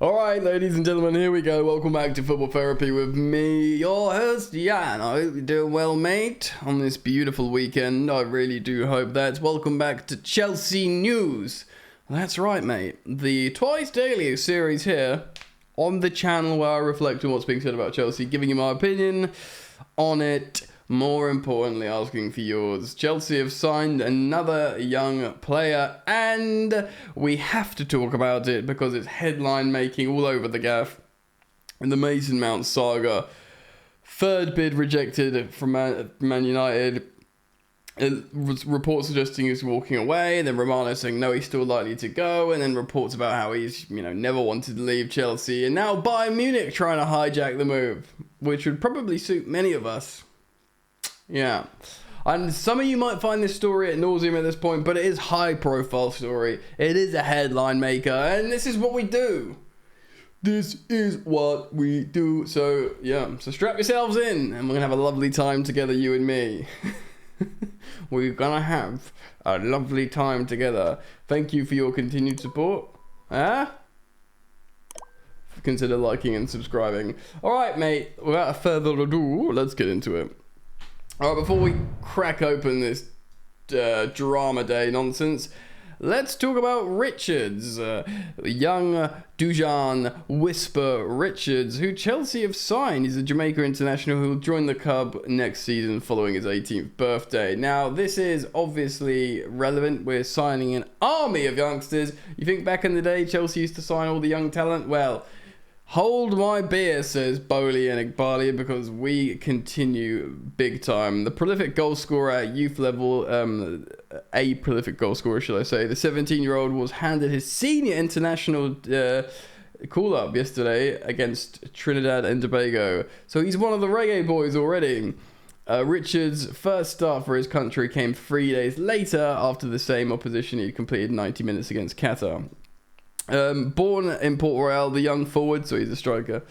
Alright, ladies and gentlemen, here we go. Welcome back to Football Therapy with me, your host, Jan. I hope you're doing well, mate, on this beautiful weekend. I really do hope that. Welcome back to Chelsea News. That's right, mate. The twice daily series here on the channel where I reflect on what's being said about Chelsea, giving you my opinion on it. More importantly, asking for yours. Chelsea have signed another young player, and we have to talk about it because it's headline making all over the gaff. In the Mason Mount saga, third bid rejected from Man United. Reports suggesting he's walking away, then Romano saying no, he's still likely to go, and then reports about how he's never wanted to leave Chelsea, and now Bayern Munich trying to hijack the move, which would probably suit many of us. Yeah, and some of you might find this story at nauseam at this point, but it is high profile story. It is a headline maker, and this is what we do. This is what we do. So yeah, so strap yourselves in, and we're gonna have a lovely time together, you and me. We're gonna have a lovely time together. Thank you for your continued support. Consider liking and subscribing. All right, mate. Without further ado, let's get into it. Alright, before we crack open this drama day nonsense, let's talk about Richards. Young Dujan Whisper Richards, who Chelsea have signed. He's a Jamaica international who will join the club next season following his 18th birthday. Now, this is obviously relevant. We're signing an army of youngsters. You think back in the day Chelsea used to sign all the young talent? Well, hold my beer, says Bowley and Igbali, because we continue big time. The prolific goal scorer at youth level, a prolific goal scorer, shall I say, the 17-year-old was handed his senior international call-up yesterday against Trinidad and Tobago. So he's one of the reggae boys already. Richards' first start for his country came 3 days later after the same opposition he completed 90 minutes against Qatar. Born in Port Royal, the young forward, so he's a striker,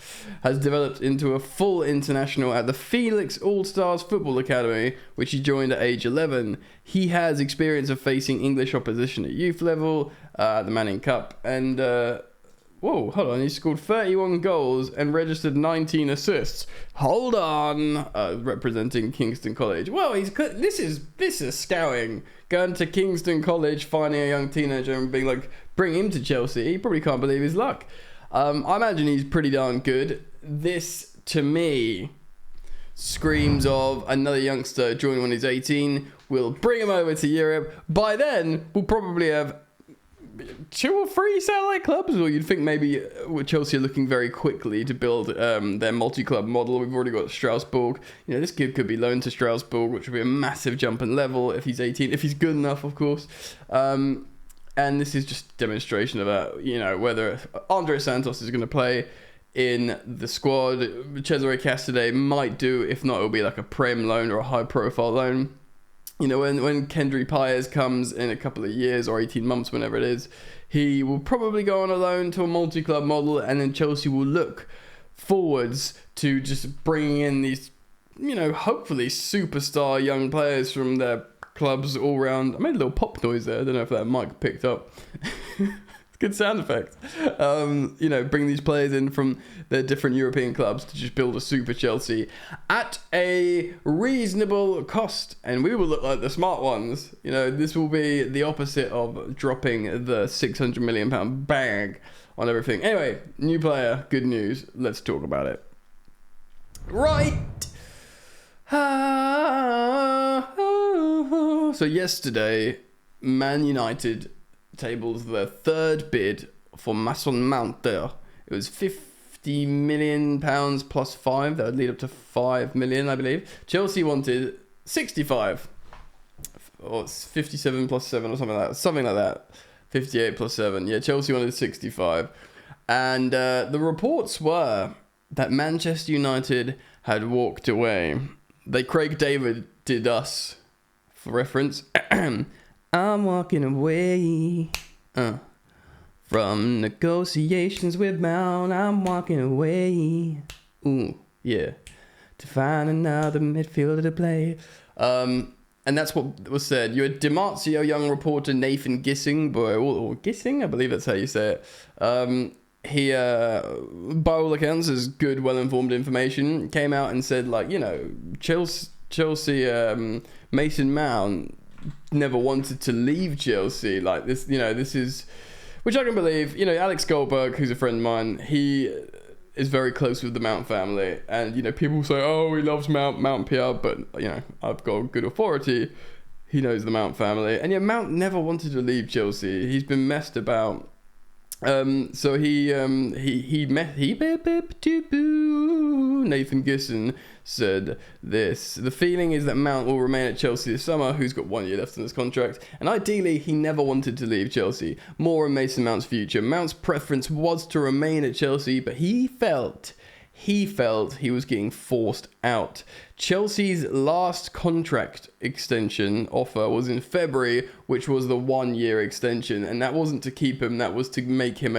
has developed into a full international at the Felix All-Stars Football Academy, which he joined at age 11. He has experience of facing English opposition at youth level, the Manning Cup, and whoa, hold on, he scored 31 goals and registered 19 assists. Hold on, representing Kingston College. Well, this is scouting. Going to Kingston College, finding a young teenager and being like, bring him to Chelsea. He probably can't believe his luck. I imagine he's pretty darn good. This, to me, screams of another youngster joining when he's 18. We'll bring him over to Europe. By then, we'll probably have 2 or 3 satellite clubs, or you'd think maybe Chelsea are looking very quickly to build their MultiClub Model. We've already got Strasbourg. This kid could be loaned to Strasbourg, which would be a massive jump in level if he's 18, if he's good enough, of course. And this is just demonstration about, whether Andre Santos is going to play in the squad. Cesare Castade might do. If not, it'll be like a Prem loan or a high-profile loan. When Kendry Paez comes in a couple of years or 18 months, whenever it is, he will probably go on a loan to a multi-club model, and then Chelsea will look forwards to just bringing in these, hopefully superstar young players from their clubs all round. I made a little pop noise there. I don't know if that mic picked up. Good sound effect. Bring these players in from their different European clubs to just build a super Chelsea at a reasonable cost, and we will look like the smart ones. This will be the opposite of dropping the £600 million bag on everything. Anyway, new player, good news. Let's talk about it. Right. So yesterday, Man United tables their third bid for Mason Mount there. It was £50 million plus 5. That would lead up to 5 million, I believe. Chelsea wanted 65, or 57 plus 7 or something like that. 58 plus 7. Yeah, Chelsea wanted 65. And the reports were that Manchester United had walked away. Craig David did us, for reference. I'm walking away from negotiations with Mount. I'm walking away. Ooh, yeah. To find another midfielder to play. And that's what was said. You had DiMarzio young reporter Nathan Gissing, or Gissing, I believe that's how you say it, he, by all accounts, is good, well-informed information. Came out and said, like, you know, Chelsea, Mason Mount never wanted to leave Chelsea. Like this, you know, this is, which I can believe. You know, Alex Goldberg, who's a friend of mine, he is very close with the Mount family, and you know, people say, oh, he loves Mount PR, but you know, I've got good authority. He knows the Mount family, and yeah, Mount never wanted to leave Chelsea. He's been messed about. So Nathan Gisson said this: the feeling is that Mount will remain at Chelsea this summer, who's got 1 year left on his contract, and ideally he never wanted to leave Chelsea. More on Mason Mount's future. Mount's preference was to remain at Chelsea, but he felt he was getting forced out. Chelsea's last contract extension offer was in February, which was the 1 year extension, and that wasn't to keep him, that was to make him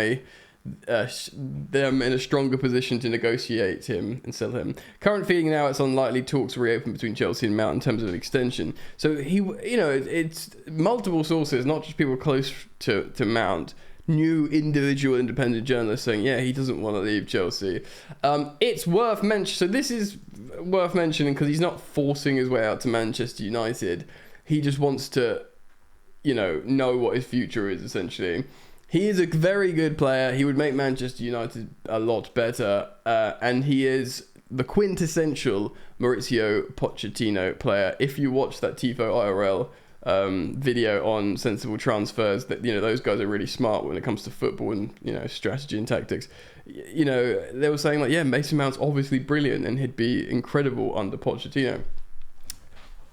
them in a stronger position to negotiate him and sell him. Current feeling now, it's unlikely talks reopen between Chelsea and Mount in terms of an extension. So he, you know, it's multiple sources, not just people close to Mount, new individual independent journalists saying, yeah, he doesn't want to leave Chelsea. It's worth mentioning, so this is worth mentioning because he's not forcing his way out to Manchester United. He just wants to, you know what his future is, essentially. He is a very good player. He would make Manchester United a lot better, and he is the quintessential Mauricio Pochettino player. If you watch that Tifo IRL video on sensible transfers, that, you know, those guys are really smart when it comes to football and, you know, strategy and tactics. You know, they were saying like, yeah, Mason Mount's obviously brilliant and he'd be incredible under Pochettino.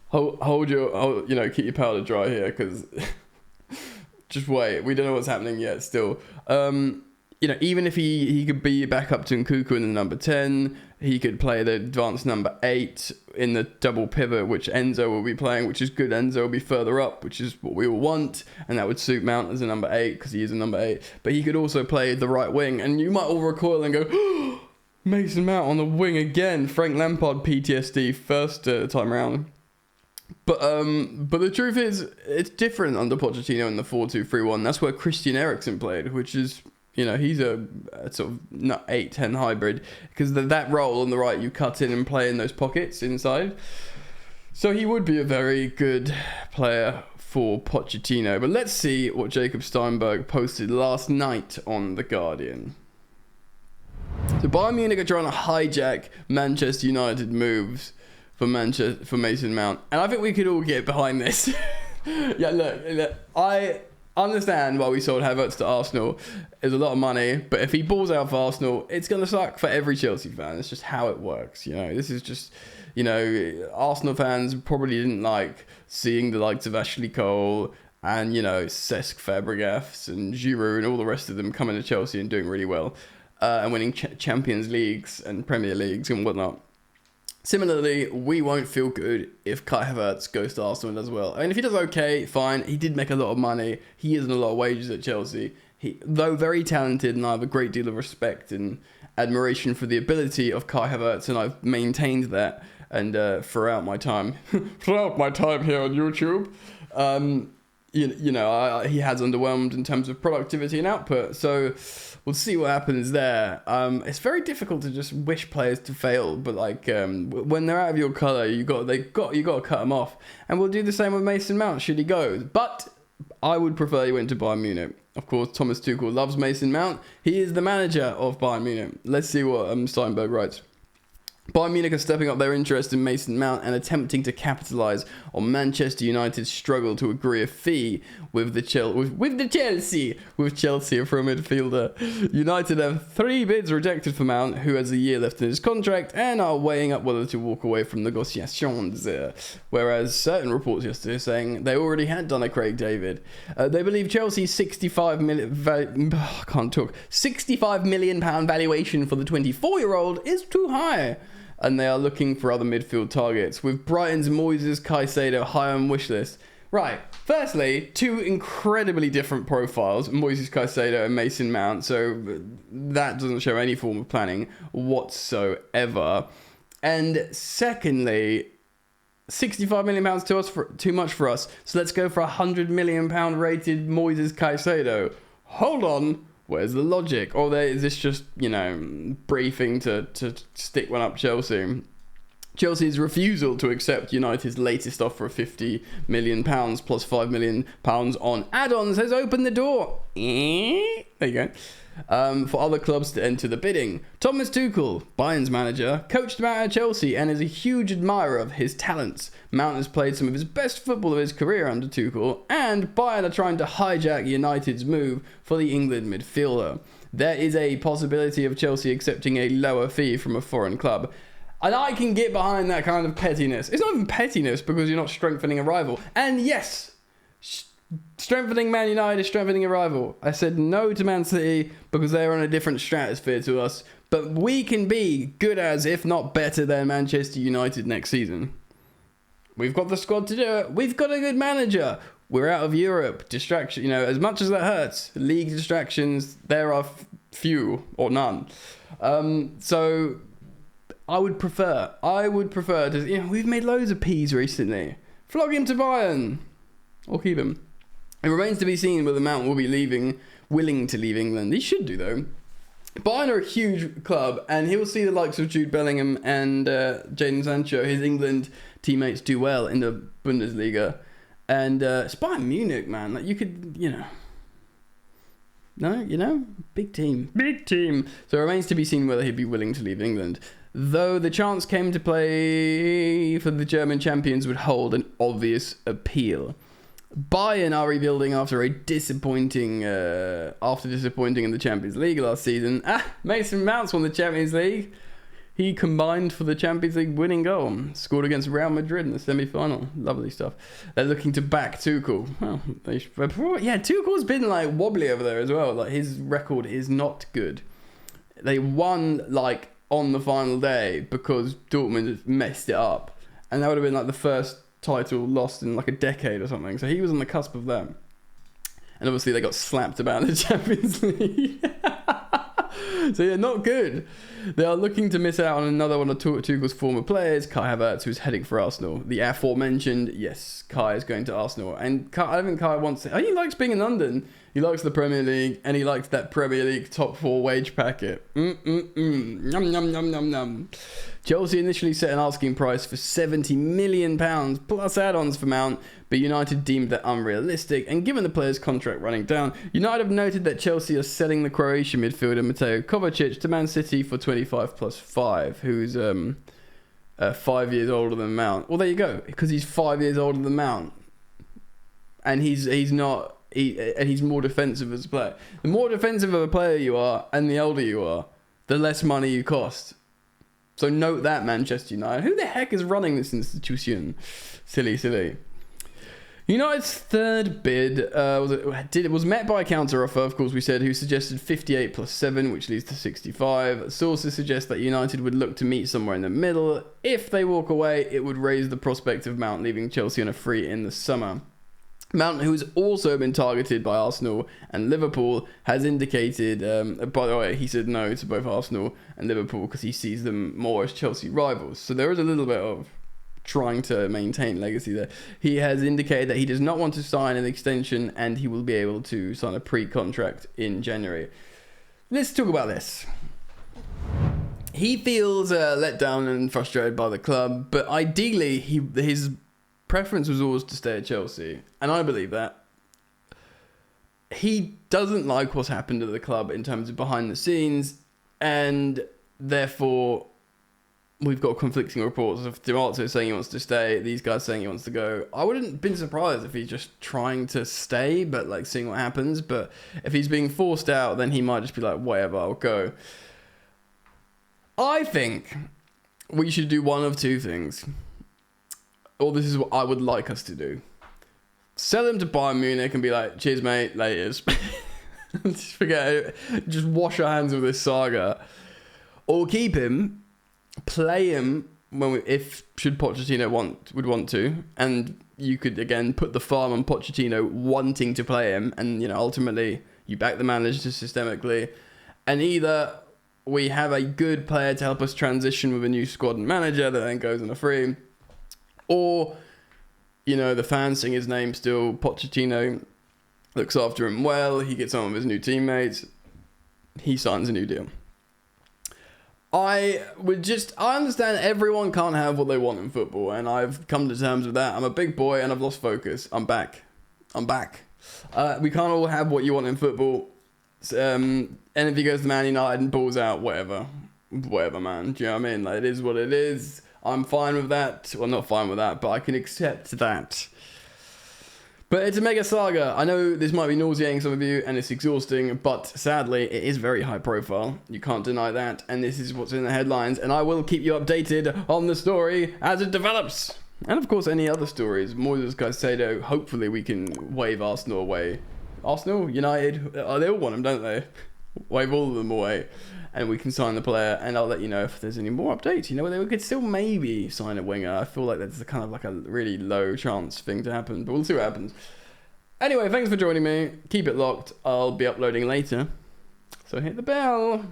Hold your, you know, keep your powder dry here, because just wait. We don't know what's happening yet still. You know, even if he could be back up to Nkunku in the number 10, he could play the advanced number 8 in the double pivot, which Enzo will be playing, which is good. Enzo will be further up, which is what we all want, and that would suit Mount as a number 8 because he is a number 8. But he could also play the right wing, and you might all recoil and go, oh, Mason Mount on the wing again. Frank Lampard PTSD first time around. But the truth is, it's different under Pochettino in the 4-2-3-1. That's where Christian Eriksen played, which is, you know, he's a sort of 8-10 hybrid, because that role on the right, you cut in and play in those pockets inside. So he would be a very good player for Pochettino. But let's see what Jacob Steinberg posted last night on The Guardian. So Bayern Munich are trying to hijack Manchester United moves for Mason Mount, and I think we could all get behind this. Yeah, look, I understand why we sold Havertz to Arsenal. It's a lot of money, but if he balls out for Arsenal, it's going to suck for every Chelsea fan. It's just how it works, you know. This is just, you know, Arsenal fans probably didn't like seeing the likes of Ashley Cole and, you know, Cesc Fabregas and Giroud and all the rest of them coming to Chelsea and doing really well, and winning Champions Leagues and Premier Leagues and whatnot. Similarly, we won't feel good if Kai Havertz goes to Arsenal and does well. I mean, if he does okay, fine. He did make a lot of money. He is in a lot of wages at Chelsea. Though very talented, and I have a great deal of respect and admiration for the ability of Kai Havertz, and I've maintained that and throughout my time here on YouTube. You know, he has underwhelmed in terms of productivity and output. So we'll see what happens there. It's very difficult to just wish players to fail, but like when they're out of your colour, you got to cut them off. And we'll do the same with Mason Mount should he go. But I would prefer he went to Bayern Munich. Of course, Thomas Tuchel loves Mason Mount. He is the manager of Bayern Munich. Let's see what Steinberg writes. Bayern Munich are stepping up their interest in Mason Mount and attempting to capitalise on Manchester United's struggle to agree a fee with Chelsea for a midfielder. United have 3 bids rejected for Mount, who has a year left in his contract, and are weighing up whether to walk away from negotiations. Whereas certain reports yesterday saying they already had done a Craig David. They believe Chelsea's £65 million valuation for the 24-year-old is too high, and they are looking for other midfield targets, with Brighton's Moises Caicedo high on wish list. Right, firstly, 2 incredibly different profiles, Moises Caicedo and Mason Mount, so that doesn't show any form of planning whatsoever. And secondly, £65 million too much for us, so let's go for £100 million rated Moises Caicedo. Hold on, Where's the logic? Or is this just, briefing to stick one up Chelsea? Chelsea's refusal to accept United's latest offer of £50 million plus £5 million on add-ons has opened the door. There you go. For other clubs to enter the bidding. Thomas Tuchel, Bayern's manager, coached Mount at Chelsea and is a huge admirer of his talents. Mount has played some of his best football of his career under Tuchel, and Bayern are trying to hijack United's move for the England midfielder. There is a possibility of Chelsea accepting a lower fee from a foreign club. And I can get behind that kind of pettiness. It's not even pettiness because you're not strengthening a rival. And yes, strengthening Man United is strengthening a rival. I said no to Man City because they're on a different stratosphere to us. But we can be good as, if not better than, Manchester United next season. We've got the squad to do it. We've got a good manager. We're out of Europe. Distraction, as much as that hurts, league distractions, there are few or none. So I would prefer to, we've made loads of P's recently. Flog him to Bayern. Or keep him. It remains to be seen whether Mount will be willing to leave England. He should do, though. Bayern are a huge club, and he will see the likes of Jude Bellingham and Jadon Sancho, his England teammates, do well in the Bundesliga. And it's Bayern Munich, man. Like, you could, big team. So it remains to be seen whether he'd be willing to leave England. Though the chance came to play for the German champions would hold an obvious appeal. Bayern are rebuilding after disappointing in the Champions League last season. Mason Mount's won the Champions League. He combined for the Champions League winning goal. Scored against Real Madrid in the semi-final. Lovely stuff. They're looking to back Tuchel. Well, Tuchel's been wobbly over there as well. Like, his record is not good. They won on the final day because Dortmund messed it up, and that would have been the first title lost in a decade or something. So he was on the cusp of that, and obviously they got slapped about in the Champions League. So yeah, not good. They are looking to miss out on another one of Tuchel's former players, Kai Havertz, who's heading for Arsenal. The aforementioned, yes, Kai is going to Arsenal. And I don't think Kai wants it. He likes being in London. He likes the Premier League, and he likes that Premier League top 4 wage packet. Yum, yum, yum, yum, yum. Chelsea initially set an asking price for £70 million plus add-ons for Mount, but United deemed that unrealistic, and given the player's contract running down, United have noted that Chelsea are selling the Croatian midfielder Mateo Kovacic to Man City for 25 plus 5, who's 5 years older than Mount. Well, there you go, because he's 5 years older than Mount, and he's more defensive as a player. The more defensive of a player you are, and the older you are, the less money you cost. So note that, Manchester United. Who the heck is running this institution? Silly. United's third bid was met by a counter-offer, of course, we said, who suggested 58 plus 7, which leads to 65. Sources suggest that United would look to meet somewhere in the middle. If they walk away, it would raise the prospect of Mount leaving Chelsea on a free in the summer. Mount, who has also been targeted by Arsenal and Liverpool, has indicated, by the way, he said no to both Arsenal and Liverpool because he sees them more as Chelsea rivals. So there is a little bit of trying to maintain legacy there. He has indicated that he does not want to sign an extension, and he will be able to sign a pre-contract in January. Let's talk about this. He feels let down and frustrated by the club, but ideally his preference was always to stay at Chelsea, and I believe that. He doesn't like what's happened to the club in terms of behind the scenes, and therefore we've got conflicting reports of Dimarzo saying he wants to stay, these guys saying he wants to go. I wouldn't have been surprised if he's just trying to stay, but seeing what happens. But if he's being forced out, then he might just be whatever, I'll go. I think we should do one of two things. Or this is what I would like us to do. Sell him to Bayern Munich and be cheers mate, laters. Just forget it. Just wash our hands of this saga. Or keep him, play him if Pochettino would want to, and you could again put the farm on Pochettino wanting to play him, and ultimately you back the manager systemically, and either we have a good player to help us transition with a new squad and manager that then goes on a free, or, the fans sing his name still, Pochettino looks after him well, he gets on with his new teammates, he signs a new deal. I understand everyone can't have what they want in football, and I've come to terms with that. I'm a big boy and I've lost focus. I'm back. We can't all have what you want in football. And if he goes to Man United and balls out, whatever, man. Do you know what I mean? Like, it is what it is. I'm fine with that. Well, not fine with that, but I can accept that. But it's a mega saga. I know this might be nauseating some of you, and it's exhausting, but sadly, it is very high profile. You can't deny that, and this is what's in the headlines, and I will keep you updated on the story as it develops. And of course, any other stories. Moises Caicedo, hopefully we can wave Arsenal away. Arsenal? United? Oh, they all want him, don't they? Wave all of them away. And we can sign the player, and I'll let you know if there's any more updates. You know, we could still maybe sign a winger. I feel like that's kind of like a really low chance thing to happen, but we'll see what happens. Anyway, thanks for joining me. Keep it locked. I'll be uploading later, so hit the bell.